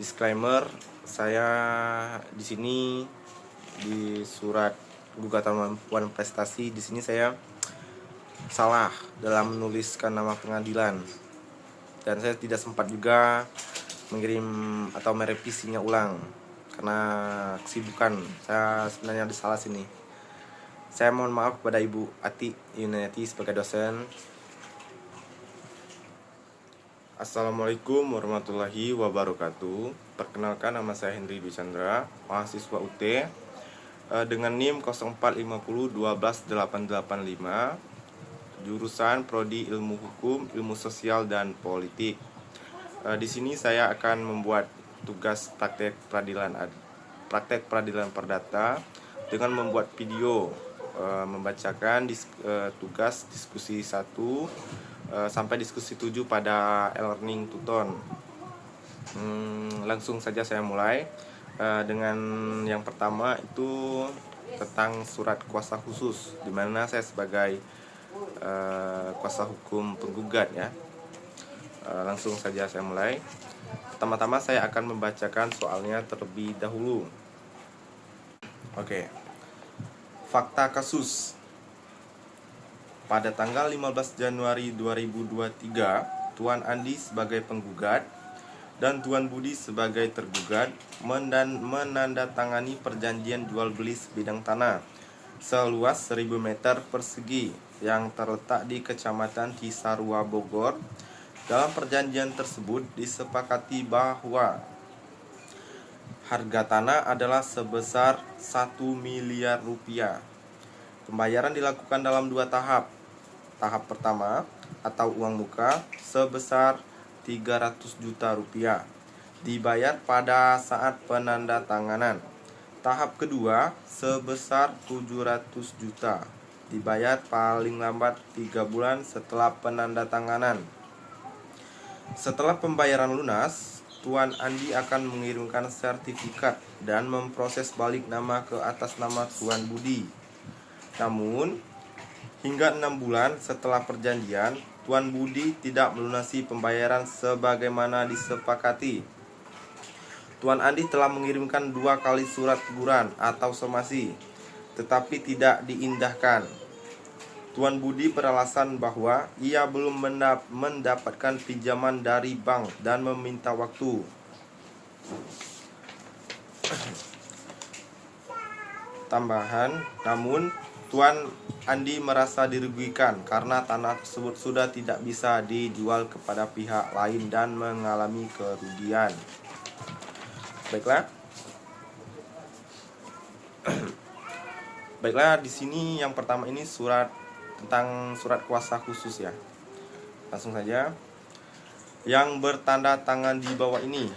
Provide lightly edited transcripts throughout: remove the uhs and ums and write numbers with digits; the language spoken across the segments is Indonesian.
Disclaimer, saya di sini di surat gugatan Wan Prestasi di sini saya salah dalam menuliskan nama pengadilan dan saya tidak sempat juga mengirim atau merevisinya ulang karena kesibukan. Saya sebenarnya ada salah sini. Saya mohon maaf kepada Ibu Ati Yuniati sebagai dosen. Assalamualaikum warahmatullahi wabarakatuh. Perkenalkan, nama saya Henry Dwi Chandra, mahasiswa UT dengan NIM 0450121885, jurusan Prodi Ilmu Hukum, Ilmu Sosial dan Politik. Di sini saya akan membuat tugas praktek peradilan perdata dengan membuat video membacakan tugas diskusi 1 sampai diskusi 7 pada e-learning Tuton. Langsung saja saya mulai dengan yang pertama itu tentang surat kuasa khusus, di mana saya sebagai kuasa hukum penggugat ya. Langsung saja saya mulai. Pertama-tama saya akan membacakan soalnya terlebih dahulu. Oke. Fakta kasus. Pada tanggal 15 Januari 2023, Tuan Andi sebagai penggugat dan Tuan Budi sebagai tergugat menandatangani perjanjian jual beli sebidang tanah seluas 1000 meter persegi yang terletak di Kecamatan Cisarua, Bogor. Dalam perjanjian tersebut disepakati bahwa harga tanah adalah sebesar 1 miliar rupiah. Pembayaran dilakukan dalam 2 tahap. Tahap pertama atau uang muka sebesar 300 juta rupiah dibayar pada saat penandatanganan. Tahap kedua sebesar 700 juta dibayar paling lambat 3 bulan setelah penandatanganan. Setelah pembayaran lunas, Tuan Andi akan mengirimkan sertifikat dan memproses balik nama ke atas nama Tuan Budi. Namun, hingga 6 bulan setelah perjanjian, Tuan Budi tidak melunasi pembayaran sebagaimana disepakati. Tuan Andi telah mengirimkan 2 kali surat teguran atau somasi, tetapi tidak diindahkan. Tuan Budi beralasan bahwa ia belum mendapatkan pinjaman dari bank dan meminta waktu. Tambahan, namun Tuan Andi merasa dirugikan karena tanah tersebut sudah tidak bisa dijual kepada pihak lain dan mengalami kerugian. Baiklah. Baiklah, di sini yang pertama ini tentang surat kuasa khusus ya. Langsung saja. Yang bertanda tangan di bawah ini.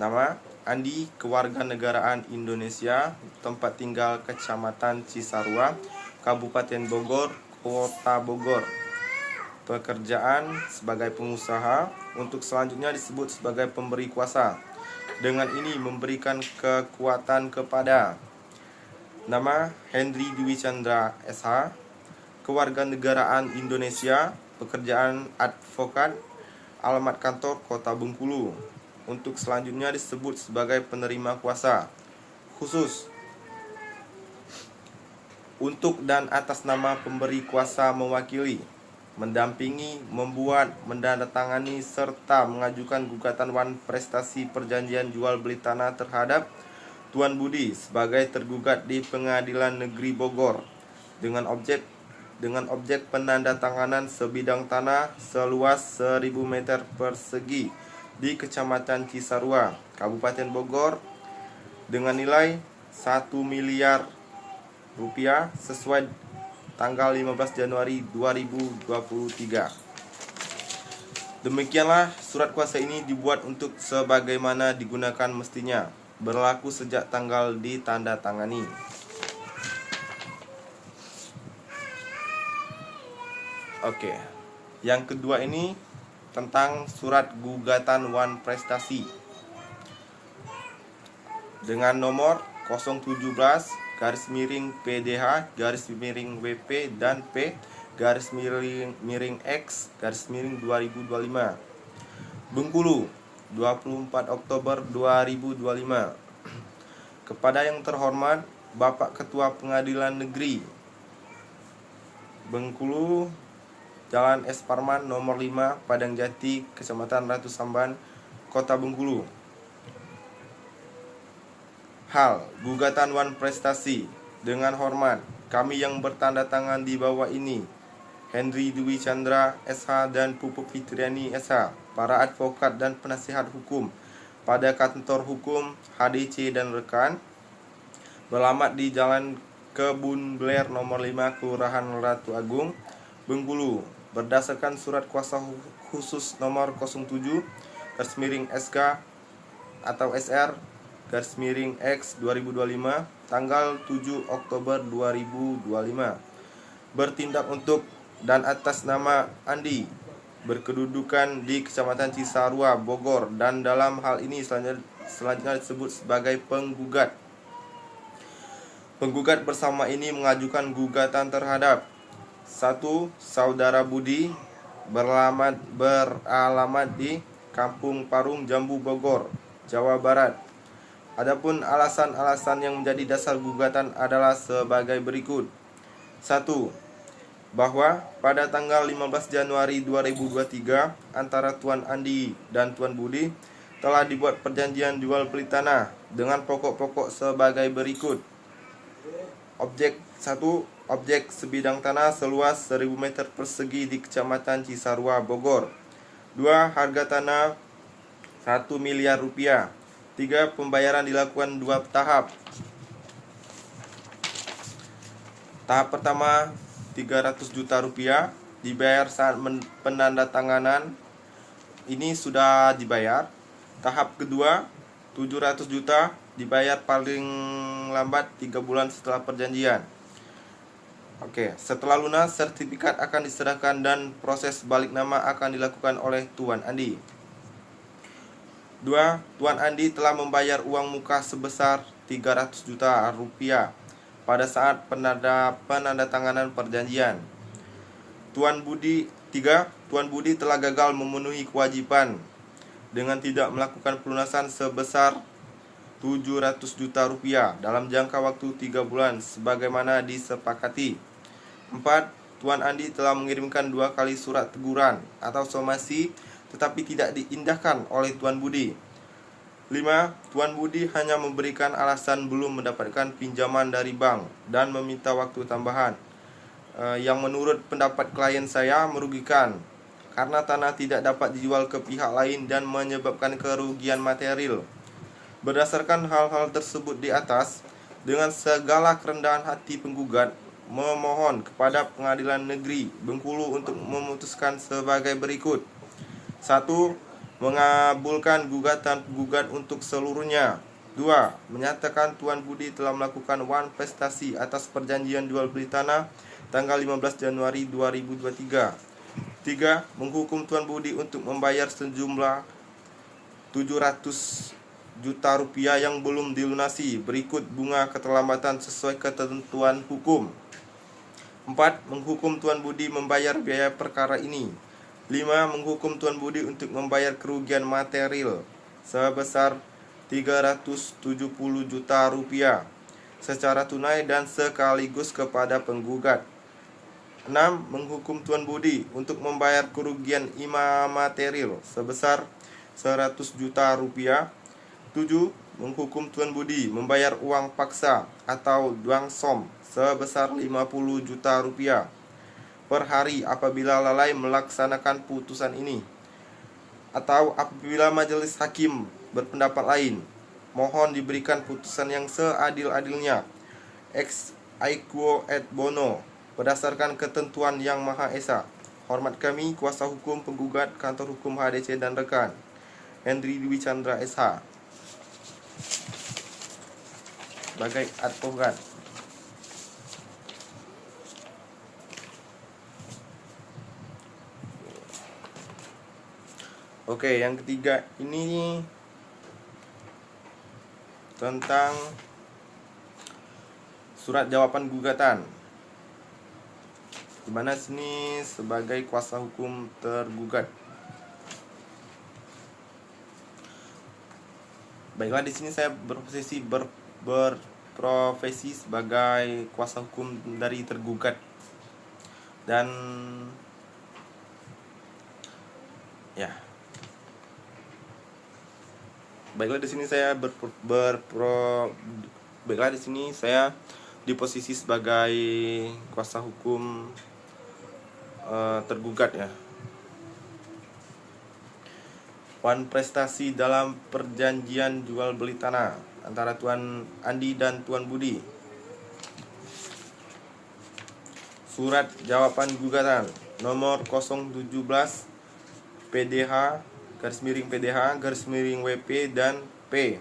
Nama Andi, kewarganegaraan Indonesia, tempat tinggal Kecamatan Cisarua, Kabupaten Bogor, Kota Bogor. Pekerjaan sebagai pengusaha, untuk selanjutnya disebut sebagai pemberi kuasa. Dengan ini memberikan kekuatan kepada nama Henry Dwi Chandra SH, kewarganegaraan Indonesia, pekerjaan advokat, alamat kantor Kota Bengkulu. Untuk selanjutnya disebut sebagai penerima kuasa khusus. Untuk dan atas nama pemberi kuasa mewakili, mendampingi, membuat, menandatangani, serta mengajukan gugatan Wan Prestasi perjanjian jual beli tanah terhadap Tuan Budi sebagai tergugat di Pengadilan Negeri Bogor dengan objek penandatanganan sebidang tanah seluas 1000 meter persegi di Kecamatan Cisarua, Kabupaten Bogor dengan nilai 1 miliar rupiah sesuai tanggal 15 Januari 2023. Demikianlah surat kuasa ini dibuat untuk sebagaimana digunakan mestinya, berlaku sejak tanggal ditandatangani. Oke. Yang kedua ini tentang surat gugatan Wan Prestasi dengan nomor 017-PDH-WP dan P-X-2025 Bengkulu 24 Oktober 2025. Kepada yang terhormat Bapak Ketua Pengadilan Negeri Bengkulu, Jalan S. Parman nomor 5, Padang Jati, Kecamatan Ratu Samban, Kota Bengkulu. Hal gugatan Wan Prestasi. Dengan hormat, kami yang bertanda tangan di bawah ini, Henry Dwi Chandra SH dan Pupuk Fitriani SH, para advokat dan penasihat hukum pada kantor hukum HDC dan rekan, beralamat di Jalan Kebun Blair nomor 5, Kelurahan Ratu Agung, Bengkulu, berdasarkan surat kuasa khusus nomor 07/SK atau SR X 2025 tanggal 7 Oktober 2025, bertindak untuk dan atas nama Andi, berkedudukan di Kecamatan Cisarua, Bogor, dan dalam hal ini selanjutnya disebut sebagai penggugat. Penggugat bersama ini mengajukan gugatan terhadap 1. Saudara Budi, beralamat di Kampung Parung, Jambu, Bogor, Jawa Barat. Adapun alasan-alasan yang menjadi dasar gugatan adalah sebagai berikut. 1. Bahwa pada tanggal 15 Januari 2023 antara Tuan Andi dan Tuan Budi telah dibuat perjanjian jual beli tanah dengan pokok-pokok sebagai berikut. Objek 1. Objek sebidang tanah seluas 1000 meter persegi di Kecamatan Cisarua, Bogor. 2. Harga tanah 1 miliar rupiah. 3. Pembayaran dilakukan 2 tahap. Tahap pertama 300 juta rupiah dibayar saat penandatanganan. Ini sudah dibayar. Tahap kedua 700 juta dibayar paling lambat 3 bulan setelah perjanjian. Oke, setelah lunas sertifikat akan diserahkan dan proses balik nama akan dilakukan oleh Tuan Andi. 2. Tuan Andi telah membayar uang muka sebesar 300 juta rupiah pada saat penandatanganan perjanjian. 3. Tuan Budi telah gagal memenuhi kewajiban dengan tidak melakukan pelunasan sebesar 700 juta rupiah dalam jangka waktu 3 bulan sebagaimana disepakati. 4. Tuan Andi telah mengirimkan 2 kali surat teguran atau somasi tetapi tidak diindahkan oleh Tuan Budi. 5. Tuan Budi hanya memberikan alasan belum mendapatkan pinjaman dari bank dan meminta waktu tambahan, yang menurut pendapat klien saya merugikan karena tanah tidak dapat dijual ke pihak lain dan menyebabkan kerugian material. Berdasarkan hal-hal tersebut di atas, dengan segala kerendahan hati penggugat memohon kepada Pengadilan Negeri Bengkulu untuk memutuskan sebagai berikut. 1. Mengabulkan gugatan penggugat untuk seluruhnya. 2. Menyatakan Tuan Budi telah melakukan wan prestasi atas perjanjian jual beli tanah tanggal 15 Januari 2023. 3. Menghukum Tuan Budi untuk membayar sejumlah 700 juta rupiah yang belum dilunasi berikut bunga keterlambatan sesuai ketentuan hukum. 4. Menghukum Tuan Budi membayar biaya perkara ini. 5. Menghukum Tuan Budi untuk membayar kerugian material sebesar 370 juta rupiah secara tunai dan sekaligus kepada penggugat. 6. Menghukum Tuan Budi untuk membayar kerugian imaterial sebesar 100 juta rupiah. 7. Menghukum Tuan Budi membayar uang paksa atau dwangsom sebesar 50 juta rupiah per hari apabila lalai melaksanakan putusan ini, atau apabila majelis hakim berpendapat lain, mohon diberikan putusan yang seadil-adilnya ex aequo et bono berdasarkan ketentuan Yang Maha Esa. Hormat kami, kuasa hukum penggugat, kantor hukum HDC dan rekan, Henry Dwi Chandra SH sebagai advokat. Oke, yang ketiga ini tentang surat jawaban gugatan, di mana sini sebagai kuasa hukum tergugat. Baiklah, di sini saya berprofesi sebagai kuasa hukum dari tergugat. Dan ya. Baiklah, di sini saya baiklah, di sini saya di posisi sebagai kuasa hukum tergugat ya. Wan prestasi dalam perjanjian jual beli tanah antara Tuan Andi dan Tuan Budi. Surat jawaban gugatan nomor 017 PDH _PDH_WP dan P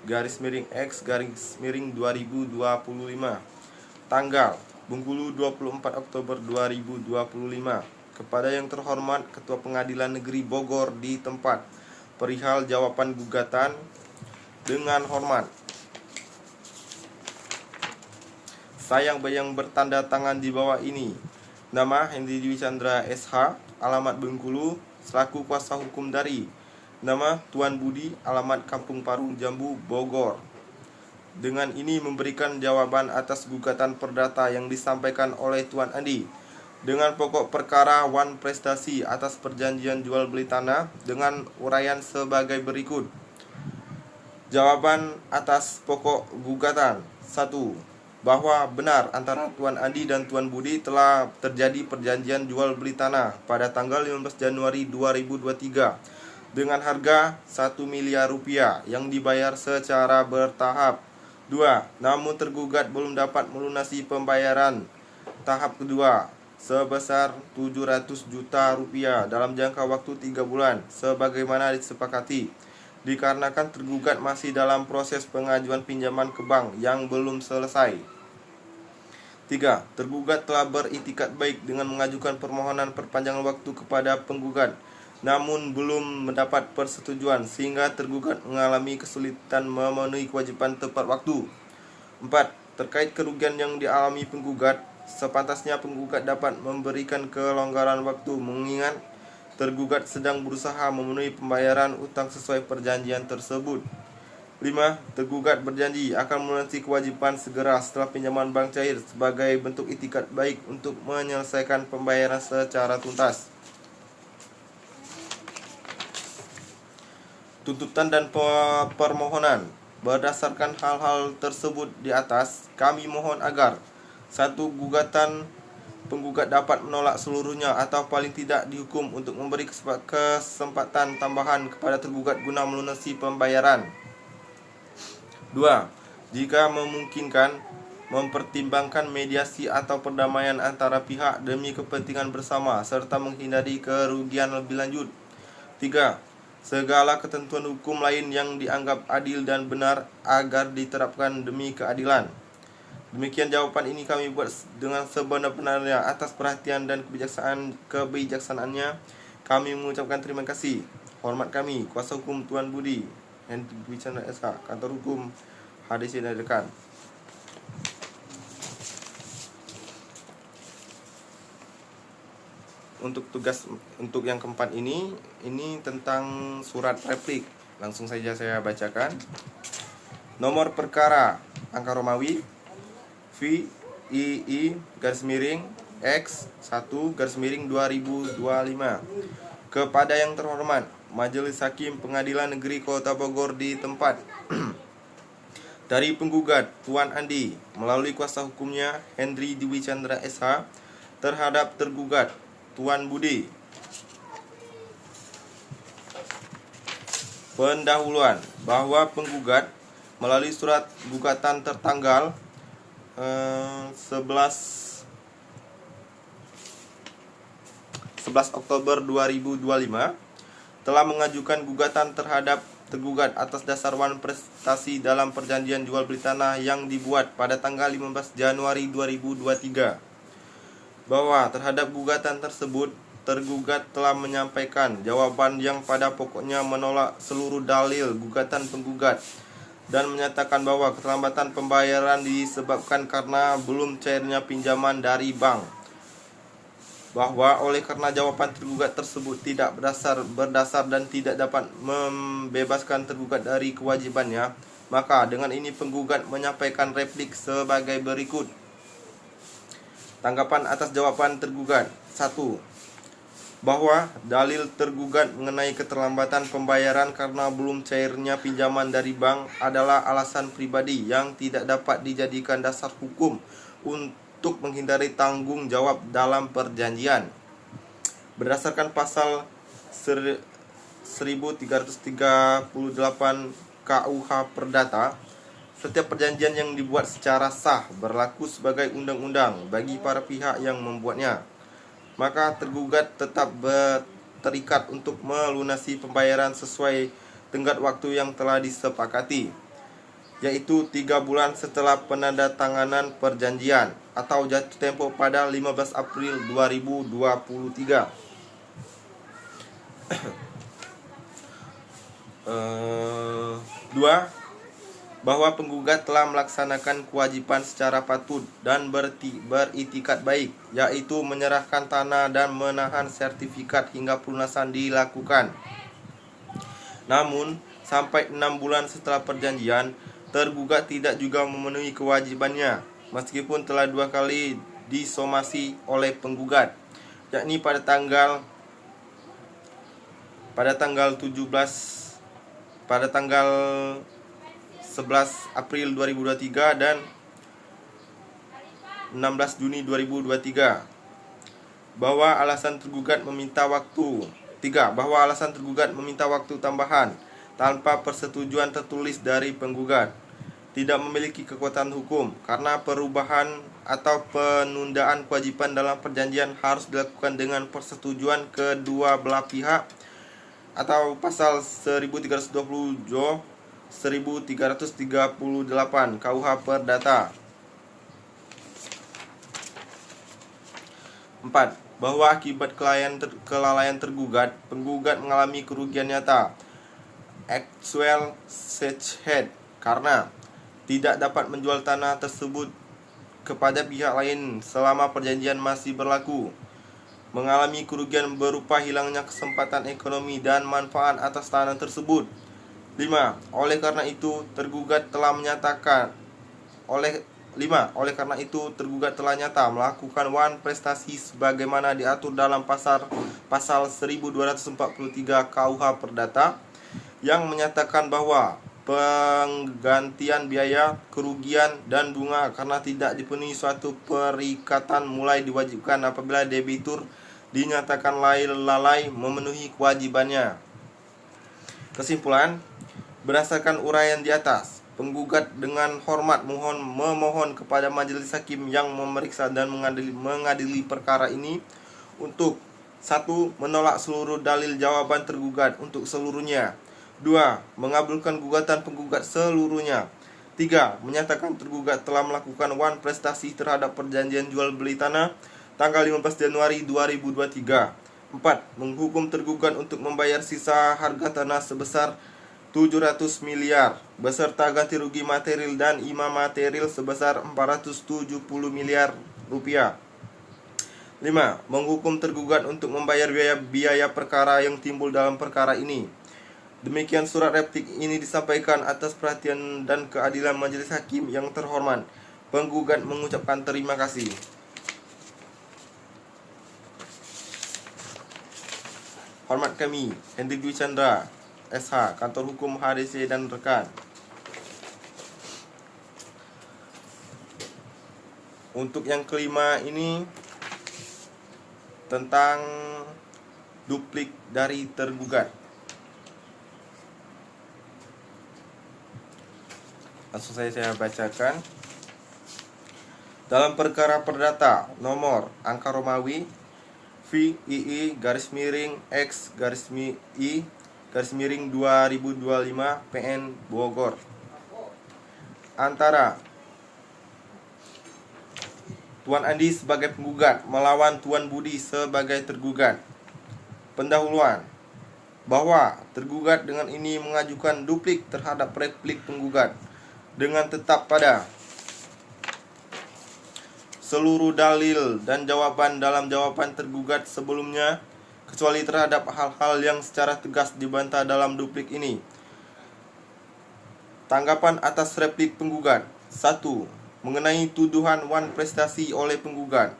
_X _2025 tanggal Bengkulu 24 Oktober 2025 kepada yang terhormat Ketua Pengadilan Negeri Bogor di tempat perihal jawaban gugatan. Dengan hormat, saya yang bertanda tangan di bawah ini. Nama Hendri Dwi Chandra SH, alamat Bengkulu, selaku kuasa hukum dari. Nama Tuan Budi, alamat Kampung Parung Jambu, Bogor. Dengan ini memberikan jawaban atas gugatan perdata yang disampaikan oleh Tuan Andi dengan pokok perkara wan prestasi atas perjanjian jual beli tanah dengan uraian sebagai berikut. Jawaban atas pokok gugatan. 1. Bahwa benar antara Tuan Andi dan Tuan Budi telah terjadi perjanjian jual beli tanah pada tanggal 15 Januari 2023 dengan harga 1 miliar rupiah yang dibayar secara bertahap. 2. Namun tergugat belum dapat melunasi pembayaran tahap kedua sebesar 700 juta rupiah dalam jangka waktu 3 bulan sebagaimana disepakati, dikarenakan tergugat masih dalam proses pengajuan pinjaman ke bank yang belum selesai. 3. Tergugat telah beritikat baik dengan mengajukan permohonan perpanjangan waktu kepada penggugat, namun belum mendapat persetujuan sehingga tergugat mengalami kesulitan memenuhi kewajiban tepat waktu. 4. Terkait kerugian yang dialami penggugat, sepantasnya penggugat dapat memberikan kelonggaran waktu mengingat tergugat sedang berusaha memenuhi pembayaran utang sesuai perjanjian tersebut. 5. Tergugat berjanji akan melunasi kewajiban segera setelah pinjaman bank cair sebagai bentuk itikat baik untuk menyelesaikan pembayaran secara tuntas. Tuntutan dan permohonan. Berdasarkan hal-hal tersebut di atas, kami mohon agar 1. Gugatan penggugat dapat menolak seluruhnya atau paling tidak dihukum untuk memberi kesempatan tambahan kepada tergugat guna melunasi pembayaran. 2. Jika memungkinkan, mempertimbangkan mediasi atau perdamaian antara pihak demi kepentingan bersama serta menghindari kerugian lebih lanjut. 3. Segala ketentuan hukum lain yang dianggap adil dan benar agar diterapkan demi keadilan. Demikian jawaban ini kami buat dengan sebenar-benarnya. Atas perhatian dan kebijaksanaannya kami mengucapkan terima kasih. Hormat kami, kuasa hukum Tuan Budi Hendri Dwi Chandra SH, Kantor Hukum HDC dan rekan. Untuk yang keempat ini tentang surat replik. Langsung saja saya bacakan. Nomor perkara angka Romawi VII_X1_2025. Kepada yang terhormat Majelis Hakim Pengadilan Negeri Kota Bogor di tempat dari penggugat Tuan Andi melalui kuasa hukumnya Hendri Dwi Chandra SH terhadap tergugat Tuan Budi. Pendahuluan bahwa penggugat melalui surat gugatan tertanggal 11 Oktober 2025 telah mengajukan gugatan terhadap tergugat atas dasar wan prestasi dalam perjanjian jual beli tanah yang dibuat pada tanggal 15 Januari 2023. Bahwa terhadap gugatan tersebut tergugat telah menyampaikan jawaban yang pada pokoknya menolak seluruh dalil gugatan penggugat dan menyatakan bahwa keterlambatan pembayaran disebabkan karena belum cairnya pinjaman dari bank. bahwa oleh karena jawaban tergugat tersebut tidak berdasar dan tidak dapat membebaskan tergugat dari kewajibannya, maka dengan ini penggugat menyampaikan replik sebagai berikut. Tanggapan atas jawaban tergugat. 1. Bahwa dalil tergugat mengenai keterlambatan pembayaran karena belum cairnya pinjaman dari bank adalah alasan pribadi yang tidak dapat dijadikan dasar hukum untuk menghindari tanggung jawab dalam perjanjian. Berdasarkan pasal 1338 KUH Perdata, setiap perjanjian yang dibuat secara sah berlaku sebagai undang-undang bagi para pihak yang membuatnya. Maka tergugat tetap terikat untuk melunasi pembayaran sesuai tenggat waktu yang telah disepakati, yaitu 3 bulan setelah penandatanganan perjanjian atau jatuh tempo pada 15 April 2023. 2. Bahwa penggugat telah melaksanakan kewajiban secara patut dan beritikat baik, yaitu menyerahkan tanah dan menahan sertifikat hingga pelunasan dilakukan. Namun, sampai 6 bulan setelah perjanjian, tergugat tidak juga memenuhi kewajibannya, meskipun telah 2 kali disomasi oleh penggugat, yakni pada tanggal 11 April 2023 dan 16 Juni 2023. Bahwa alasan tergugat meminta waktu. 3. Bahwa alasan tergugat meminta waktu tambahan tanpa persetujuan tertulis dari penggugat tidak memiliki kekuatan hukum, karena perubahan atau penundaan kewajiban dalam perjanjian harus dilakukan dengan persetujuan kedua belah pihak atau pasal 1338 KUH Perdata. 4. Bahwa akibat kelalaian tergugat, penggugat mengalami kerugian nyata actual head karena tidak dapat menjual tanah tersebut kepada pihak lain selama perjanjian masih berlaku, mengalami kerugian berupa hilangnya kesempatan ekonomi dan manfaat atas tanah tersebut. 5. Oleh karena itu tergugat telah nyata melakukan wan prestasi sebagaimana diatur dalam pasal 1243 KUH Perdata yang menyatakan bahwa penggantian biaya, kerugian, dan bunga karena tidak dipenuhi suatu perikatan mulai diwajibkan apabila debitur dinyatakan lalai memenuhi kewajibannya. Kesimpulan, berdasarkan uraian di atas, penggugat dengan hormat memohon kepada majelis hakim yang memeriksa dan mengadili perkara ini untuk 1. Menolak seluruh dalil jawaban tergugat untuk seluruhnya. 2. Mengabulkan gugatan penggugat seluruhnya. 3. Menyatakan tergugat telah melakukan wan prestasi terhadap perjanjian jual beli tanah tanggal 15 Januari 2023. 4. Menghukum tergugat untuk membayar sisa harga tanah sebesar 700 miliar beserta ganti rugi material dan imaterial sebesar 470 miliar rupiah. 5. Menghukum tergugat untuk membayar biaya perkara yang timbul dalam perkara ini. Demikian surat replik ini disampaikan atas perhatian dan keadilan majelis hakim yang terhormat. Penggugat mengucapkan terima kasih. Hormat kami, Hendrik Dwi Chandra, SH, Kantor Hukum HDC dan rekan. Untuk yang kelima ini tentang duplik dari tergugat. Langsung saya bacakan. Dalam perkara perdata nomor angka Romawi VII _X_I_2025 PN Bogor antara Tuan Andi sebagai penggugat melawan Tuan Budi sebagai tergugat. Pendahuluan. Bahwa tergugat dengan ini mengajukan duplik terhadap replik penggugat dengan tetap pada seluruh dalil dan jawaban dalam jawaban tergugat sebelumnya, kecuali terhadap hal-hal yang secara tegas dibantah dalam duplik ini. Tanggapan atas replik penggugat. 1. Mengenai tuduhan wan prestasi oleh penggugat,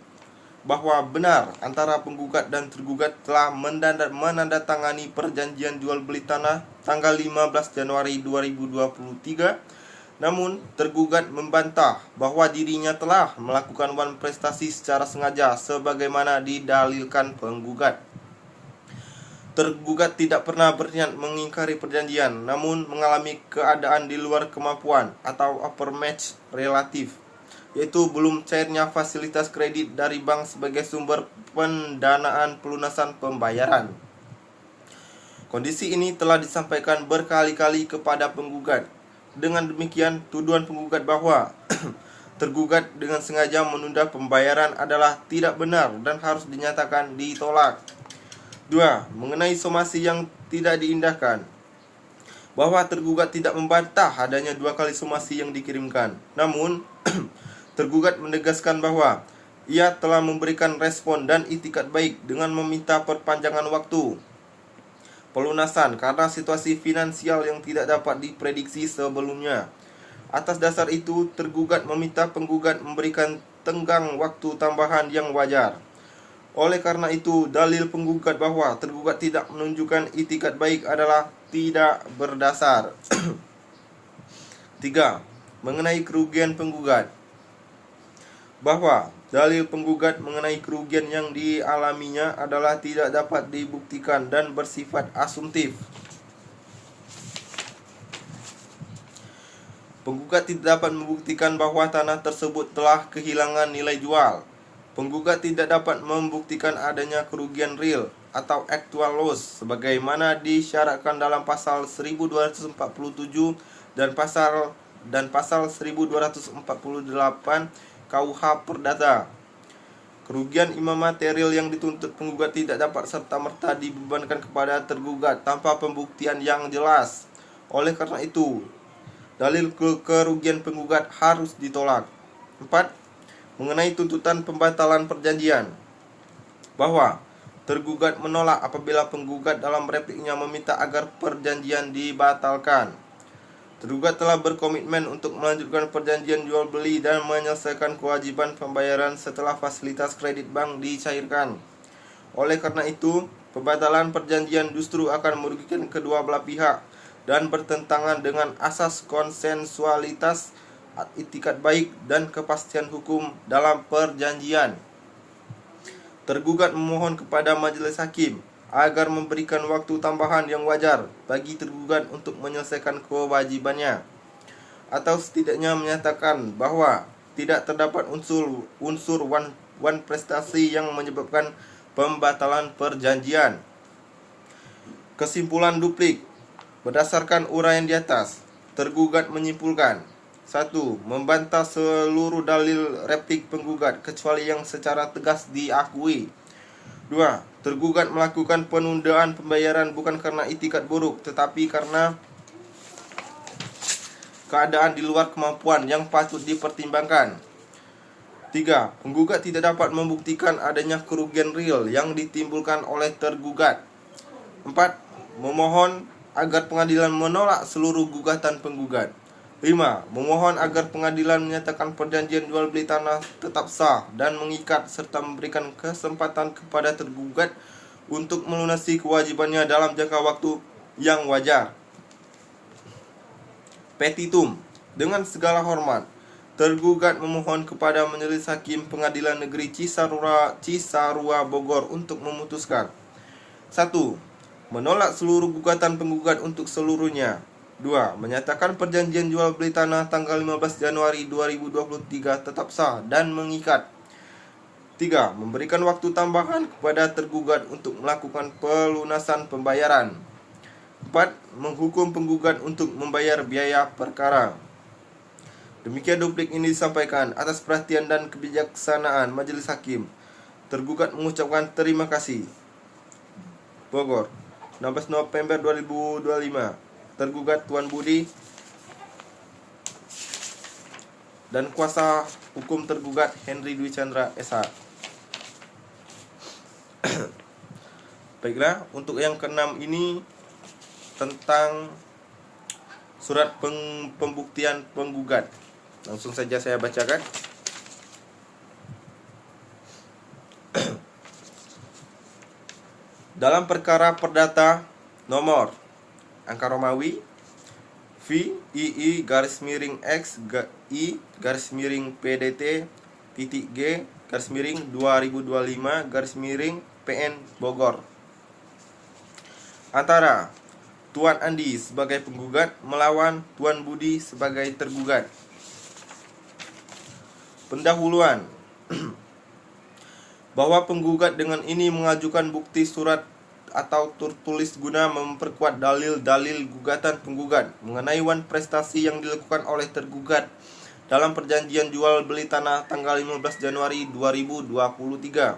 bahwa benar antara penggugat dan tergugat telah menandatangani perjanjian jual beli tanah tanggal 15 Januari 2023. Namun, tergugat membantah bahwa dirinya telah melakukan wan prestasi secara sengaja sebagaimana didalilkan penggugat. Tergugat tidak pernah berniat mengingkari perjanjian, namun mengalami keadaan di luar kemampuan atau overmatch relatif, yaitu belum cairnya fasilitas kredit dari bank sebagai sumber pendanaan pelunasan pembayaran. Kondisi ini telah disampaikan berkali-kali kepada penggugat. Dengan demikian, tuduhan penggugat bahwa tergugat dengan sengaja menunda pembayaran adalah tidak benar dan harus dinyatakan ditolak. 2. Mengenai somasi yang tidak diindahkan, bahwa tergugat tidak membantah adanya 2 kali somasi yang dikirimkan. Namun, tergugat menegaskan bahwa ia telah memberikan respon dan itikat baik dengan meminta perpanjangan waktu pelunasan karena situasi finansial yang tidak dapat diprediksi sebelumnya. Atas dasar itu, tergugat meminta penggugat memberikan tenggang waktu tambahan yang wajar. Oleh karena itu, dalil penggugat bahwa tergugat tidak menunjukkan itikat baik adalah tidak berdasar. 3. Mengenai kerugian penggugat, bahwa dalil penggugat mengenai kerugian yang dialaminya adalah tidak dapat dibuktikan dan bersifat asumtif. Penggugat tidak dapat membuktikan bahwa tanah tersebut telah kehilangan nilai jual. Penggugat tidak dapat membuktikan adanya kerugian real atau actual loss sebagaimana disyaratkan dalam pasal 1247 dan pasal 1248 KUH Perdata. Kerugian imaterial yang dituntut penggugat tidak dapat serta-merta dibebankan kepada tergugat tanpa pembuktian yang jelas. Oleh karena itu, dalil kerugian penggugat harus ditolak. 4. Mengenai tuntutan pembatalan perjanjian, bahwa tergugat menolak apabila penggugat dalam repliknya meminta agar perjanjian dibatalkan. Tergugat telah berkomitmen untuk melanjutkan perjanjian jual beli dan menyelesaikan kewajiban pembayaran setelah fasilitas kredit bank dicairkan. Oleh karena itu, pembatalan perjanjian justru akan merugikan kedua belah pihak dan bertentangan dengan asas konsensualitas, itikat baik, dan kepastian hukum dalam perjanjian. Tergugat memohon kepada majelis hakim agar memberikan waktu tambahan yang wajar bagi tergugat untuk menyelesaikan kewajibannya, atau setidaknya menyatakan bahwa tidak terdapat unsur wan prestasi yang menyebabkan pembatalan perjanjian. Kesimpulan duplik. Berdasarkan uraian di atas, tergugat menyimpulkan: 1. Membantah seluruh dalil replik penggugat kecuali yang secara tegas diakui. 2. Tergugat melakukan penundaan pembayaran bukan karena itikat buruk, tetapi karena keadaan di luar kemampuan yang patut dipertimbangkan. 3. Penggugat tidak dapat membuktikan adanya kerugian real yang ditimbulkan oleh tergugat. 4. Memohon agar pengadilan menolak seluruh gugatan penggugat. 5. Memohon agar pengadilan menyatakan perjanjian jual beli tanah tetap sah dan mengikat serta memberikan kesempatan kepada tergugat untuk melunasi kewajibannya dalam jangka waktu yang wajar. Petitum. Dengan segala hormat, tergugat memohon kepada Majelis Hakim Pengadilan Negeri Cisarua Bogor untuk memutuskan: 1. Menolak seluruh gugatan penggugat untuk seluruhnya. 2. Menyatakan perjanjian jual beli tanah tanggal 15 Januari 2023 tetap sah dan mengikat. 3. Memberikan waktu tambahan kepada tergugat untuk melakukan pelunasan pembayaran. 4. Menghukum penggugat untuk membayar biaya perkara. Demikian duplik ini disampaikan atas perhatian dan kebijaksanaan Majelis Hakim. Tergugat mengucapkan terima kasih. Bogor, 16 November 2025. Tergugat Tuan Budi dan kuasa hukum tergugat Henry Dwi Chandra SH. Baiklah, untuk yang keenam ini tentang surat pembuktian penggugat. Langsung saja saya bacakan. Dalam perkara perdata nomor angka Romawi VII-PDT-G/PN Bogor antara Tuan Andi sebagai penggugat melawan Tuan Budi sebagai tergugat. Pendahuluan. Bahwa penggugat dengan ini mengajukan bukti surat atau tertulis guna memperkuat dalil-dalil gugatan penggugat mengenai wan prestasi yang dilakukan oleh tergugat dalam perjanjian jual beli tanah tanggal 15 Januari 2023.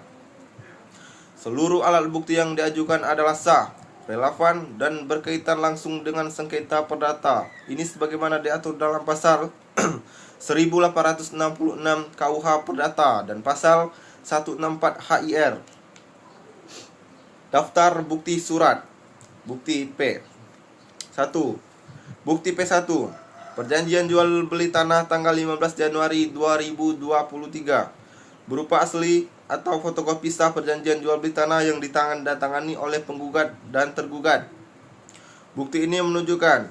Seluruh alat bukti yang diajukan adalah sah, relevan, dan berkaitan langsung dengan sengketa perdata. Ini sebagaimana diatur dalam pasal 1866 KUH Perdata dan pasal 164 HIR. Daftar bukti surat. Bukti P. 1. Bukti P1. Perjanjian jual beli tanah tanggal 15 Januari 2023 berupa asli atau fotokopi sah perjanjian jual beli tanah yang ditandatangani oleh penggugat dan tergugat. Bukti ini menunjukkan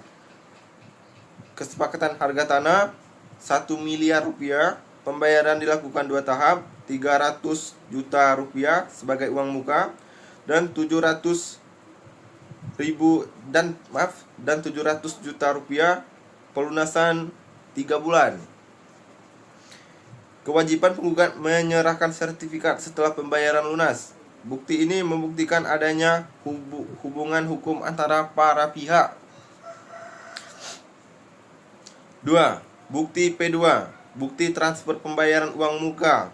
kesepakatan harga tanah 1 miliar rupiah, pembayaran dilakukan 2 tahap, 300 juta rupiah sebagai uang muka dan 700 juta rupiah pelunasan 3 bulan. Kewajiban penggugat menyerahkan sertifikat setelah pembayaran lunas. Bukti ini membuktikan adanya hubungan hukum antara para pihak. 2. Bukti P2. Bukti transfer pembayaran uang muka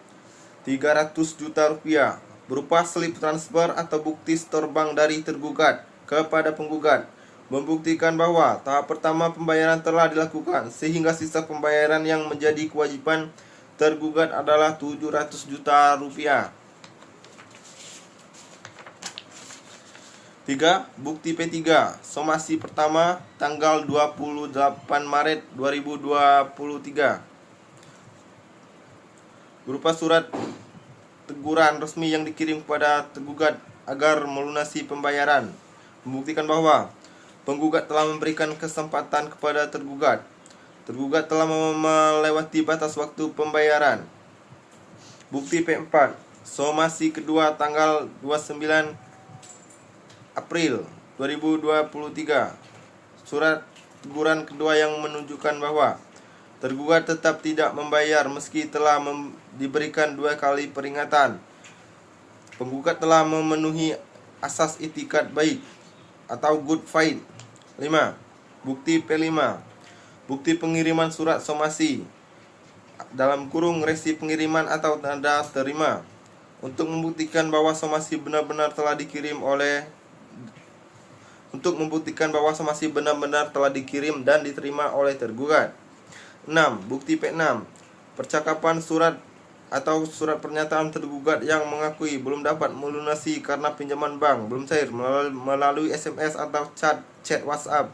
300 juta rupiah berupa slip transfer atau bukti setor bank dari tergugat kepada penggugat, membuktikan bahwa tahap pertama pembayaran telah dilakukan sehingga sisa pembayaran yang menjadi kewajiban tergugat adalah 700 juta rupiah. 3. Bukti P3. Somasi pertama tanggal 28 Maret 2023 berupa surat teguran resmi yang dikirim kepada tergugat agar melunasi pembayaran, membuktikan bahwa penggugat telah memberikan kesempatan kepada tergugat. Tergugat telah melewati batas waktu pembayaran. Bukti P4. Somasi kedua tanggal 29 April 2023. Surat teguran kedua yang menunjukkan bahwa tergugat tetap tidak membayar meski telah diberikan 2 kali peringatan. Penggugat telah memenuhi asas itikat baik atau good faith. 5. Bukti P5. Bukti pengiriman surat somasi dalam kurung resi pengiriman atau tanda terima untuk membuktikan bahwa somasi benar-benar telah dikirim dan diterima oleh tergugat. 6. Bukti P6. Percakapan surat atau surat pernyataan tergugat yang mengakui belum dapat melunasi karena pinjaman bank belum cair melalui SMS atau chat WhatsApp.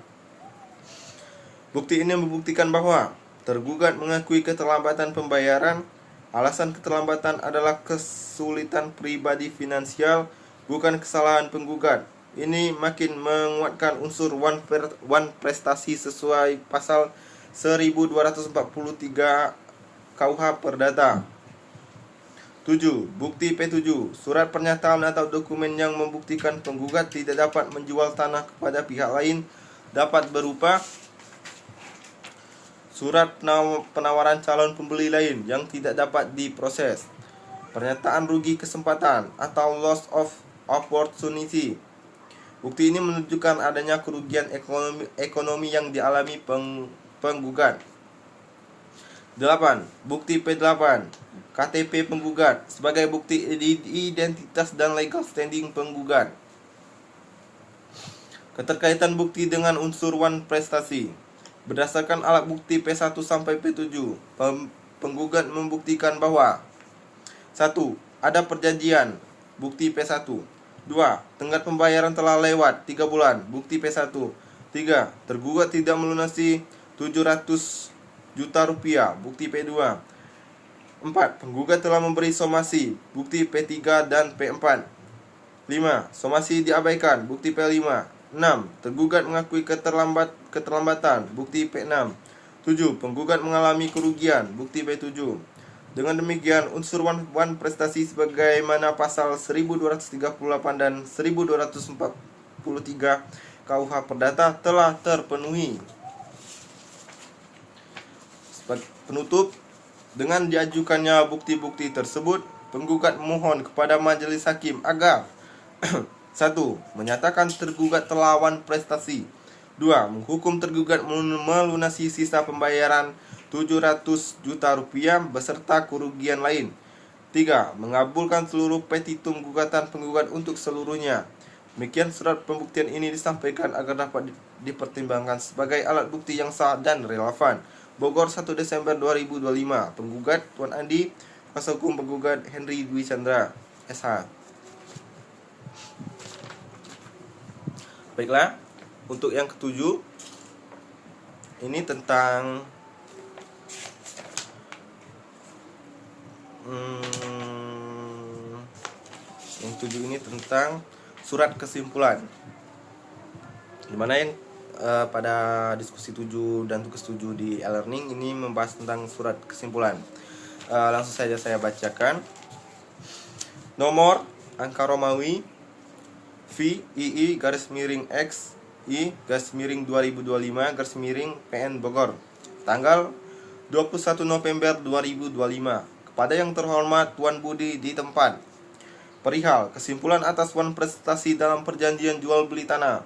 Bukti ini membuktikan bahwa tergugat mengakui keterlambatan pembayaran. Alasan keterlambatan adalah kesulitan pribadi finansial, bukan kesalahan penggugat. Ini makin menguatkan unsur wan prestasi sesuai pasal 1243 KUH Perdata. 7. Bukti P7. Surat pernyataan atau dokumen yang membuktikan penggugat tidak dapat menjual tanah kepada pihak lain dapat berupa surat penawaran calon pembeli lain yang tidak dapat diproses, pernyataan rugi kesempatan atau loss of opportunity. Bukti ini menunjukkan adanya kerugian ekonomi yang dialami penggugat. 8. Bukti P8. KTP penggugat sebagai bukti identitas dan legal standing penggugat. Keterkaitan bukti dengan unsur wan prestasi. Berdasarkan alat bukti P1 sampai P7, penggugat membuktikan bahwa 1. Ada perjanjian, bukti P1. 2. Tenggat pembayaran telah lewat 3 bulan, bukti P1. 3. Tergugat tidak melunasi 700 juta rupiah, bukti P2. 4. Penggugat telah memberi somasi, bukti P3 dan P4. 5. Somasi diabaikan, bukti P5. 6. Tergugat mengakui keterlambatan, bukti P6. 7. Penggugat mengalami kerugian, bukti P7. Dengan demikian, unsur wan prestasi sebagaimana pasal 1238 dan 1243 KUH Perdata telah terpenuhi. Penutup, dengan diajukannya bukti-bukti tersebut, penggugat memohon kepada majelis hakim agar 1. Menyatakan tergugat telah wan prestasi. 2. Menghukum tergugat melunasi sisa pembayaran 700 juta rupiah beserta kerugian lain. 3. Mengabulkan seluruh petitum gugatan penggugat untuk seluruhnya. Demikian surat pembuktian ini disampaikan agar dapat dipertimbangkan sebagai alat bukti yang sah dan relevan. Bogor, 1 Desember 2025. Penggugat Tuan Andi, kuasa hukum penggugat Henry Dwi Chandra, SH. Baiklah, untuk yang ketujuh, ini tentang yang ketujuh ini tentang surat kesimpulan, dimana yang pada diskusi 7 dan tugas 7 di e-learning ini membahas tentang surat kesimpulan. Langsung saja saya bacakan. Nomor angka Romawi VII_X I_2025_PN Bogor, tanggal 21 November 2025. Kepada yang terhormat Tuan Budi di tempat, perihal kesimpulan atas wan prestasi dalam perjanjian jual beli tanah.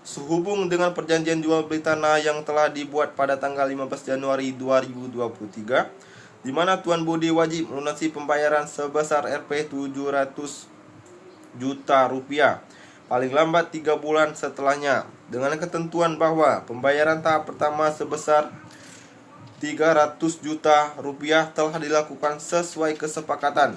Sehubung dengan perjanjian jual beli tanah yang telah dibuat pada tanggal 15 Januari 2023, di mana Tuan Budi wajib melunasi pembayaran sebesar Rp 700 juta rupiah paling lambat 3 bulan setelahnya, dengan ketentuan bahwa pembayaran tahap pertama sebesar 300 juta rupiah telah dilakukan sesuai kesepakatan.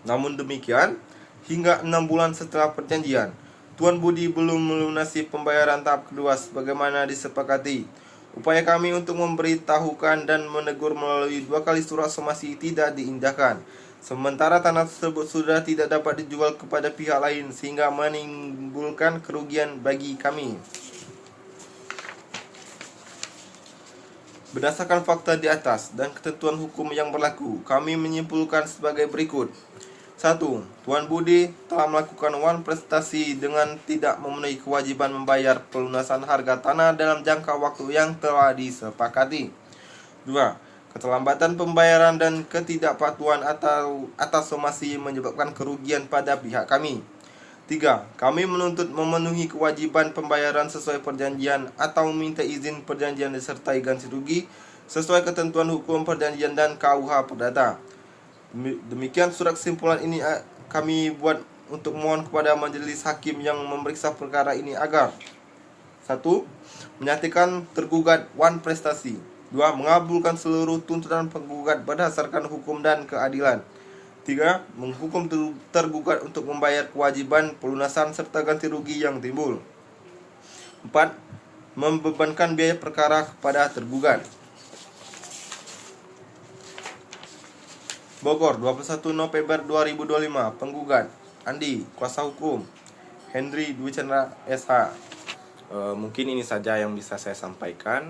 Namun demikian, hingga 6 bulan setelah perjanjian, Tuan Budi belum melunasi pembayaran tahap kedua sebagaimana disepakati. Upaya kami untuk memberitahukan dan menegur melalui 2 kali surat somasi tidak diindahkan. Sementara tanah tersebut sudah tidak dapat dijual kepada pihak lain sehingga menimbulkan kerugian bagi kami. Berdasarkan fakta di atas dan ketentuan hukum yang berlaku, kami menyimpulkan sebagai berikut. 1. Tuan Budi telah melakukan wan prestasi dengan tidak memenuhi kewajiban membayar pelunasan harga tanah dalam jangka waktu yang telah disepakati. 2. Keterlambatan pembayaran dan ketidakpatuhan atau atas somasi menyebabkan kerugian pada pihak kami. 3. Kami menuntut memenuhi kewajiban pembayaran sesuai perjanjian atau meminta izin perjanjian disertai ganti rugi sesuai ketentuan hukum perjanjian dan KUH Perdata. Demikian surat kesimpulan ini kami buat untuk mohon kepada majelis hakim yang memeriksa perkara ini agar 1. Menyatakan tergugat wan prestasi. 2. Mengabulkan seluruh tuntutan penggugat berdasarkan hukum dan keadilan. 3. Menghukum tergugat untuk membayar kewajiban pelunasan serta ganti rugi yang timbul. 4. Membebankan biaya perkara kepada tergugat. Bogor, 21 November 2025. Penggugat Andi, kuasa hukum Henry Dwi Chandra, SH. Mungkin ini saja yang bisa saya sampaikan.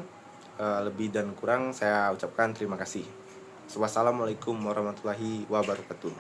Lebih dan kurang saya ucapkan terima kasih. Wassalamualaikum warahmatullahi wabarakatuh.